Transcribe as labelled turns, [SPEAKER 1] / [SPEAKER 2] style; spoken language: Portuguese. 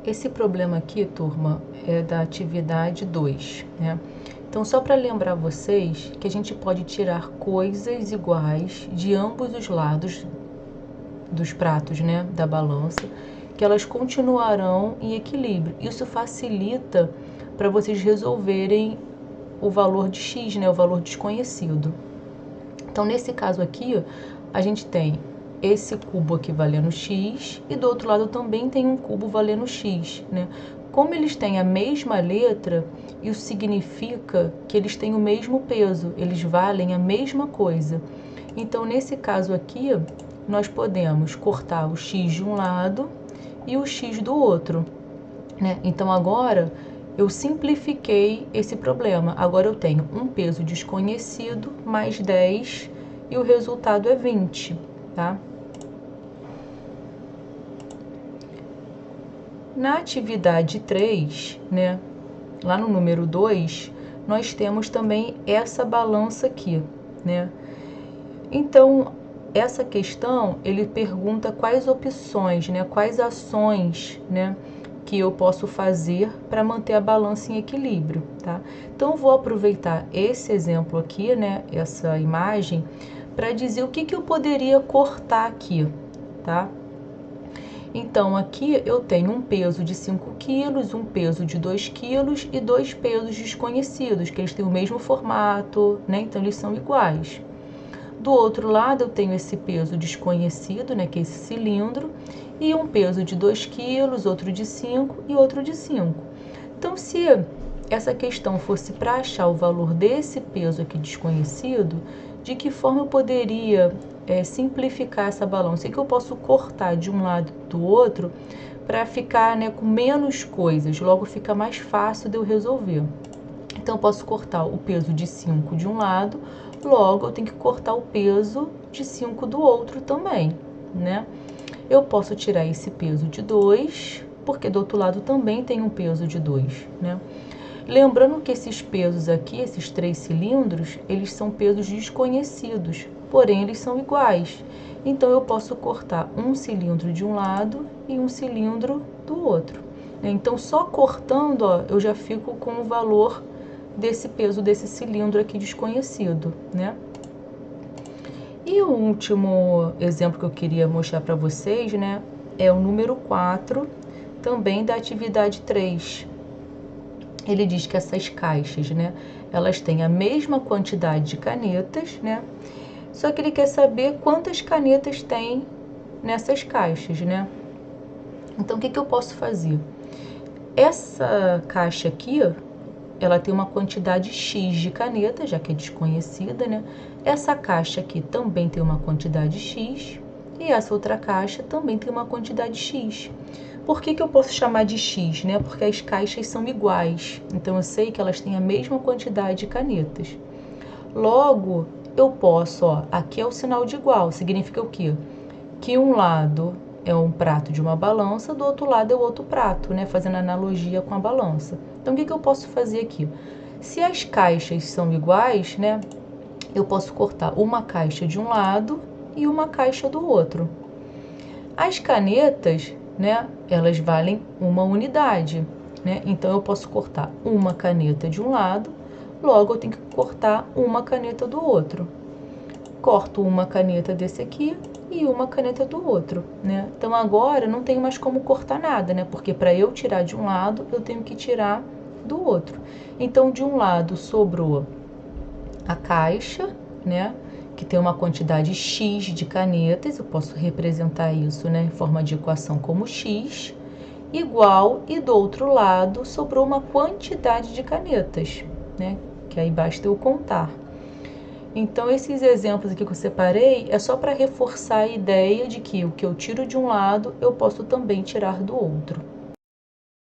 [SPEAKER 1] Esse problema aqui, turma, é da atividade 2, né? Então, só para lembrar vocês que a gente pode tirar coisas iguais de ambos os lados dos pratos, né, da balança, que elas continuarão em equilíbrio. Isso facilita para vocês resolverem o valor de x, né, o valor desconhecido. Então, nesse caso aqui, a gente tem esse cubo aqui valendo x e do outro lado também tem um cubo valendo x, né? Como eles têm a mesma letra, isso significa que eles têm o mesmo peso, eles valem a mesma coisa. Então, nesse caso aqui, nós podemos cortar o x de um lado e o x do outro, né? Então, agora eu simplifiquei esse problema. Agora eu tenho um peso desconhecido mais 10 e o resultado é 20, tá? Na atividade 3, né, lá no número 2, nós temos também essa balança aqui, né? Então, essa questão, ele pergunta quais opções, né, quais ações, né, que eu posso fazer para manter a balança em equilíbrio, tá? Então, eu vou aproveitar esse exemplo aqui, né, essa imagem, para dizer o que eu poderia cortar aqui, tá? Então, aqui eu tenho um peso de 5 quilos, um peso de 2 quilos e dois pesos desconhecidos, que eles têm o mesmo formato, né? Então, eles são iguais. Do outro lado, eu tenho esse peso desconhecido, né? Que é esse cilindro, e um peso de 2 quilos, outro de 5 e outro de 5. Então, se essa questão fosse para achar o valor desse peso aqui desconhecido, de que forma eu poderia simplificar essa balança? O que eu posso cortar de um lado do outro para ficar, né, com menos coisas, logo fica mais fácil de eu resolver. Então, eu posso cortar o peso de 5 de um lado, logo eu tenho que cortar o peso de 5 do outro também, né? Eu posso tirar esse peso de 2, porque do outro lado também tem um peso de 2, né? Lembrando que esses pesos aqui, esses 3 cilindros, eles são pesos desconhecidos, porém eles são iguais. Então, eu posso cortar um cilindro de um lado e um cilindro do outro. Então, só cortando, ó, eu já fico com o valor desse peso desse cilindro aqui desconhecido, né? E o último exemplo que eu queria mostrar para vocês, né, é o número 4, também da atividade 3. Ele diz que essas caixas, né, elas têm a mesma quantidade de canetas, né? Só que ele quer saber quantas canetas tem nessas caixas, né? Então, o que eu posso fazer? Essa caixa aqui, ela tem uma quantidade X de caneta, já que é desconhecida, né? Essa caixa aqui também tem uma quantidade X e essa outra caixa também tem uma quantidade X. Por que eu posso chamar de X, né? Porque as caixas são iguais, então eu sei que elas têm a mesma quantidade de canetas. Logo, eu posso, ó, aqui é o sinal de igual, significa o quê? Que um lado é um prato de uma balança, do outro lado é o outro prato, né? Fazendo analogia com a balança. Então, o que eu posso fazer aqui? Se as caixas são iguais, né? Eu posso cortar uma caixa de um lado e uma caixa do outro. As canetas, né? Elas valem uma unidade, né? Então, eu posso cortar uma caneta de um lado, logo eu tenho que cortar uma caneta do outro. Corto uma caneta desse aqui e uma caneta do outro, né? Então, agora não tenho mais como cortar nada, né? Porque para eu tirar de um lado, eu tenho que tirar do outro. Então, de um lado sobrou a caixa, né? Que tem uma quantidade X de canetas, eu posso representar isso, né, em forma de equação como X, igual, e do outro lado sobrou uma quantidade de canetas, né? Que aí basta eu contar. Então, esses exemplos aqui que eu separei é só para reforçar a ideia de que o que eu tiro de um lado, eu posso também tirar do outro.